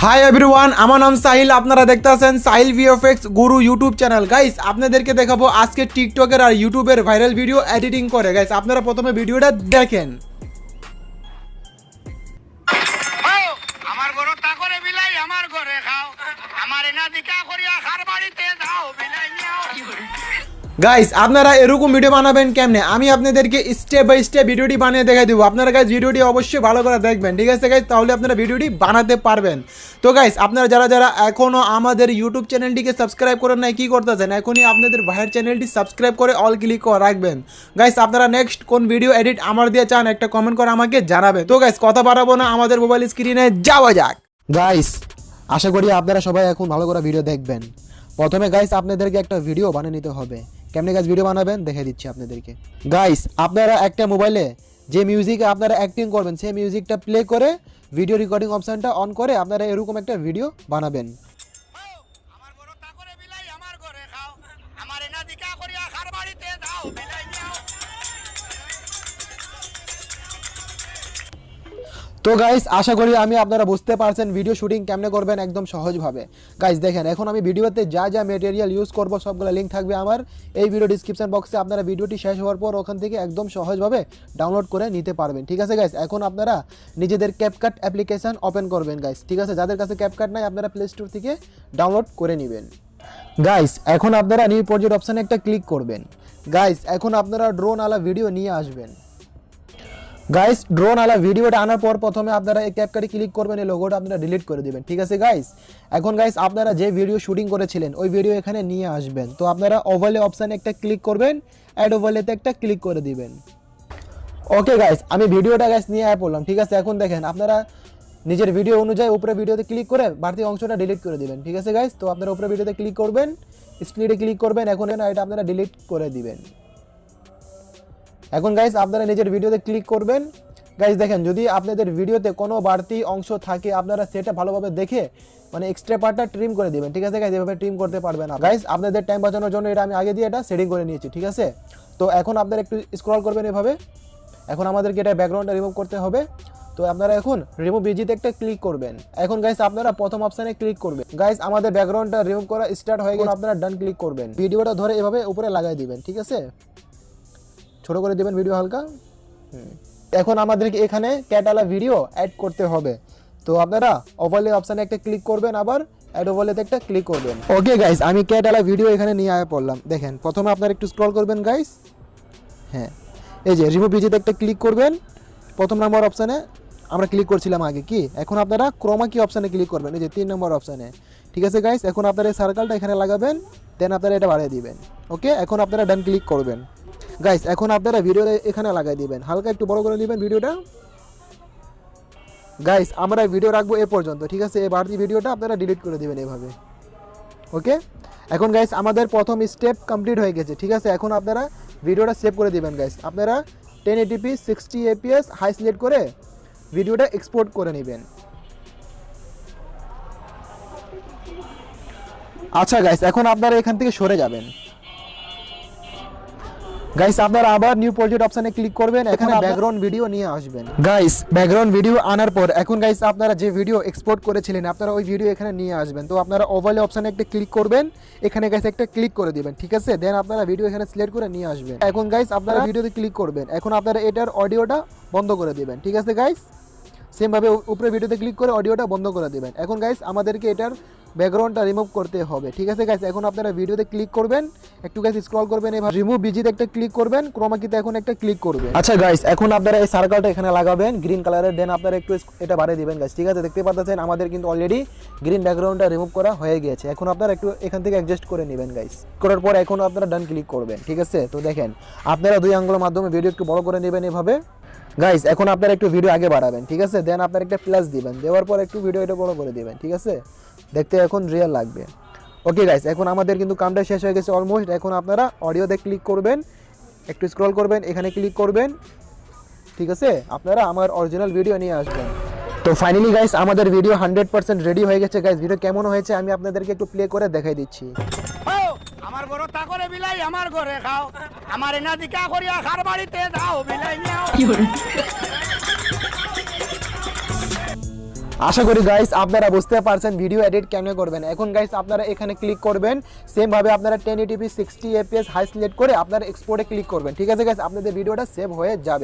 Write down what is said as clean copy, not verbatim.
Hi everyone, আমার নাম সাহিল। আপনারা দেখতে আছেন সাহিল ভিএফএক্স গুরু ইউটিউব চ্যানেল। গাইস, আপনাদেরকে দেখাবো আজকে টিকটকের আর ইউটিউবের ভাইরাল ভিডিও এডিটিং করে। গাইস, আপনারা প্রথমে ভিডিওটা দেখেন। আমার ঘর তা করে বিলাই আমার ঘরে খাও, আমার এনা দিকা করিয়া খার বাড়িতে যাও বিলাই নিও। গাইস, আপনারা এরকম ভিডিও বানাবেন কেমনে আমি আপনাদেরকে স্টেপ বাই স্টেপ ভিডিওটি বানিয়ে দেখাই দেবো। আপনারা গাইস ভিডিওটি অবশ্যই ভালো করে দেখবেন, ঠিক আছে গাইস? তাহলে আপনারা ভিডিওটি বানাতে পারবেন। তো গাইস, আপনারা যারা যারা এখনও আমাদের ইউটিউব চ্যানেলটিকে সাবস্ক্রাইব করেন নাই, কী করতেছেন? এখনই আপনাদের ভাইয়ের চ্যানেলটি সাবস্ক্রাইব করে অল ক্লিক করে রাখবেন। গাইস, আপনারা নেক্সট কোন ভিডিও এডিট আমার দিয়ে চান একটা কমেন্ট করে আমাকে জানাবেন। তো গাইস, কথা বাড়াবো না, আমাদের মোবাইল স্ক্রিনে যাওয়া যাক। গাইস, আশা করি আপনারা সবাই এখন ভালো করে ভিডিও দেখবেন। প্রথমে গাইস আপনাদেরকে একটা ভিডিও বানিয়ে নিতে হবে। কেমনে গাইস ভিডিও বানাবেন দেখে দিচ্ছি আপনাদেরকে। গাইস, আপনারা একটা মোবাইলে যে মিউজিকে আপনারা অ্যাক্টিং করবেন সেই মিউজিকটা প্লে করে ভিডিও রেকর্ডিং অপশনটা অন করে আপনারা এরকম একটা ভিডিও বানাবেন। আমার ঘর তা করে বিলাই আমার ঘরে খাও, আমার এনা দিকা করিয়া খার বাড়িতে যাও বিলাই নিও। তো গাইস, আশা করি আপনারা বুঝতে পারছেন ভিডিও শুটিং কেমনে করবেন একদম সহজভাবে। গাইস দেখেন, এখন আমি ভিডিওতে যা যা মেটেরিয়াল ইউজ করব সবগুলো লিঙ্ক থাকবে আমার এই ভিডিও ডিসক্রিপশন বক্সে। আপনারা ভিডিওটি শেষ হওয়ার পর ওখান থেকে একদম সহজভাবে ডাউনলোড করে নিতে পারবেন, ঠিক আছে গাইস? এখন আপনারা নিজেদের ক্যাপকাট অ্যাপ্লিকেশন ওপেন করবেন গাইস, ঠিক আছে? যাদের কাছে ক্যাপকাট নাই আপনারা প্লে স্টোর থেকে ডাউনলোড করে নেবেন। গাইস, এখন আপনারা নিউ প্রজেক্ট অপশানে একটা ক্লিক করবেন। গাইস, এখন আপনারা ড্রোন আলা ভিডিও নিয়ে আসবেন। গাইস, ড্রোন আলা ভিডিওটা আনার পর প্রথমে আপনারা এই ক্যাপকাটে ক্লিক করবেন, এই লোগোটা আপনারা ডিলিট করে দিবেন, ঠিক আছে গাইস? এখন গাইস, আপনারা যে ভিডিও শুটিং করেছিলেন ওই ভিডিও এখানে নিয়ে আসবেন। তো আপনারা ওভারলে অপশানে একটা ক্লিক করবেন, অ্যাড ওভারলেতে একটা ক্লিক করে দিবেন। ওকে গাইস, আমি ভিডিওটা গাইস নিয়ে আয় পড়লাম, ঠিক আছে? এখন দেখেন আপনারা নিজের ভিডিও অনুযায়ী উপরে ভিডিওতে ক্লিক করে বাড়তি অংশটা ডিলিট করে দিবেন, ঠিক আছে গাইস? তো আপনারা উপরে ভিডিওতে ক্লিক করবেন, স্প্লিটে ক্লিক করবেন, এখন এটা আপনারা ডিলিট করে দিবেন। এখন গাইস আপনারা নিজের ভিডিওতে ক্লিক করবেন। গাইস দেখেন, যদি আপনাদের ভিডিওতে কোনো বাড়তি অংশ থাকে আপনারা সেটা ভালোভাবে দেখে মানে এক্সট্রা পার্টটা ট্রিম করে দিবেন, ঠিক আছে গাইস? এভাবে ট্রিম করতে পারবেন না গাইস। আপনাদের টাইম বাঁচানোর জন্য এটা আমি আগে দিয়ে এটা সেটিং করে নিয়েছি, ঠিক আছে? তো এখন আপনারা একটু স্ক্রল করবেন এভাবে। এখন আমাদেরকে এটা ব্যাকগ্রাউন্ডটা রিমুভ করতে হবে। তো আপনারা এখন রিমুভ ইজিতে একটা ক্লিক করবেন। এখন গাইস আপনারা প্রথম অপশানে ক্লিক করবেন। গাইস, আমাদের ব্যাকগ্রাউন্ডটা রিমুভ করা স্টার্ট হয়ে গেলে আপনারা ডান ক্লিক করবেন। ভিডিওটা ধরে এভাবে উপরে লাগাই দিবেন, ঠিক আছে? ছোট করে দিবেন ভিডিও হালকা। এখন আমাদেরকে এখানে ক্যাটালা ভিডিও অ্যাড করতে হবে। তো আপনারা ওভারলে অপশানে একটা ক্লিক করবেন, আবার অ্যাড ওভারলেতে একটা ক্লিক করবেন। ওকে গাইস, আমি ক্যাটালা ভিডিও এখানে নিয়ে আয়া পড়লাম। দেখেন, প্রথমে আপনারা একটু স্ক্রল করবেন গাইস। হ্যাঁ, এই যে রিমুভ ইজিতে একটা ক্লিক করবেন। প্রথম নম্বর অপশানে আমরা ক্লিক করছিলাম আগে, কি? এখন আপনারা ক্রোমা কি অপশানে ক্লিক করবেন, এই যে 3 নম্বর অপশানে, ঠিক আছে গাইস? এখন আপনারা এই সার্কেলটা এখানে লাগাবেন, দেন আপনারা এটা বাড়িয়ে দিবেন। ওকে, এখন আপনারা ডান ক্লিক করবেন। গাইস, এখন আপনারা ভিডিওটা এখানে লাগাই দিবেন, হালকা একটু বড় করে দিবেন ভিডিওটা। গাইস, আমরা ভিডিও রাখবো এ পর্যন্ত, ঠিক আছে? এই বাড়তি ভিডিওটা আপনারা ডিলিট করে দিবেন এভাবে। ওকে, এখন গাইস আমাদের প্রথম স্টেপ কমপ্লিট হয়ে গেছে, ঠিক আছে? এখন আপনারা ভিডিওটা সেভ করে দিবেন গাইস। আপনারা 1080p 60 fps হাই সিলেক্ট করে ভিডিওটা এক্সপোর্ট করে নেবেন। আচ্ছা গাইস, এখন আপনারা এখান থেকে সরে যাবেন। গাইস, আপনারা আবার নিউ প্রজেক্ট অপশানে ক্লিক করবেন, এখানে ব্যাকগ্রাউন্ড ভিডিও নিয়ে আসবেন। গাইস, ব্যাকগ্রাউন্ড ভিডিও আনার পর এখন গাইস আপনারা যে ভিডিও এক্সপোর্ট করেছিলেন আপনারা ওই ভিডিও এখানে নিয়ে আসবেন। তো আপনারা ওভারলে অপশানে একটা ক্লিক করবেন, এখানে গাইস একটা ক্লিক করে দিবেন, ঠিক আছে? দেন আপনারা ভিডিও এখানে সিলেক্ট করে নিয়ে আসবেন। এখন গাইস আপনারা ভিডিওতে ক্লিক করবেন, এখন আপনারা এটার অডিওটা বন্ধ করে দিবেন, ঠিক আছে গাইস? সেম ভাবে উপরে ভিডিওতে ক্লিক করে অডিওটা বন্ধ করে দিবেন। এখন গাইস আমাদেরকে এটার ব্যাকগ্রাউন্ডটা রিমুভ করতে হবে, ঠিক আছে গাইস? এখন আপনারা ভিডিওতে ক্লিক করবেন, একটু গাইস স্ক্রল করবেন, এভাবে রিমুভ বিজিতে একটা ক্লিক করবেন, ক্রোমা কিতে এখন একটা ক্লিক করবেন। আচ্ছা গাইস, এখন আপনারা এই সার্কেলটা এখানে লাগাবেন গ্রিন কালারের, দেন আপনারা একটু এটা বাড়িয়ে দিবেন গাইস, ঠিক আছে? দেখতে পাচ্ছেন আমাদের কিন্তু অলরেডি গ্রিন ব্যাকগ্রাউন্ডটা রিমুভ করা হয়ে গিয়েছে। এখন আপনারা একটু এখান থেকে অ্যাডজাস্ট করে নেবেন গাইস। করার পর এখন আপনারা ডান ক্লিক করবেন, ঠিক আছে? তো দেখেন, আপনারা 2 আঙ্গুলের মাধ্যমে ভিডিও একটু বড় করে নেবেন এভাবে। গাইস, এখন আপনারা একটু ভিডিও আগে বাড়াবেন, ঠিক আছে? দেন আপনারা একটা প্লাস দিবেন, দেওয়ার পর একটু ভিডিও এটা বড় করে দিবেন, ঠিক আছে? দেখতে এখন রিয়েল লাগবে। ওকে গাইস, এখন আমাদের কিন্তু কামটা শেষ হয়ে গেছে অলমোস্ট। এখন আপনারা অডিওতে ক্লিক করবেন, একটু স্ক্রল করবেন, এখানে ক্লিক করবেন, ঠিক আছে? আপনারা আমার অরিজিনাল ভিডিও নিয়ে আসবেন। তো ফাইনালি গাইস আমাদের ভিডিও 100% রেডি হয়ে গেছে। গাইস, ভিডিও কেমন হয়েছে আমি আপনাদেরকে একটু প্লে করে দেখাই দিচ্ছি। আমার ঘর তা করে বিলাই আমার ঘরে খাও, আমার এনা দিকা করিয়া খার বাড়িতে যাও বিলাই নিও। আশা করি গাইস আপনারা বুঝতে পারছেন ভিডিও এডিট কেন করবেন। এখন গাইস আপনারা এখানে ক্লিক করবেন, সেম ভাবে আপনারা 1080p 60 fps হাই সিলেক্ট করে আপনারা এক্সপোর্টে ক্লিক করবেন। ঠিক আছে গাইস, আপনাদের ভিডিওটা সেভ হয়ে যাবে।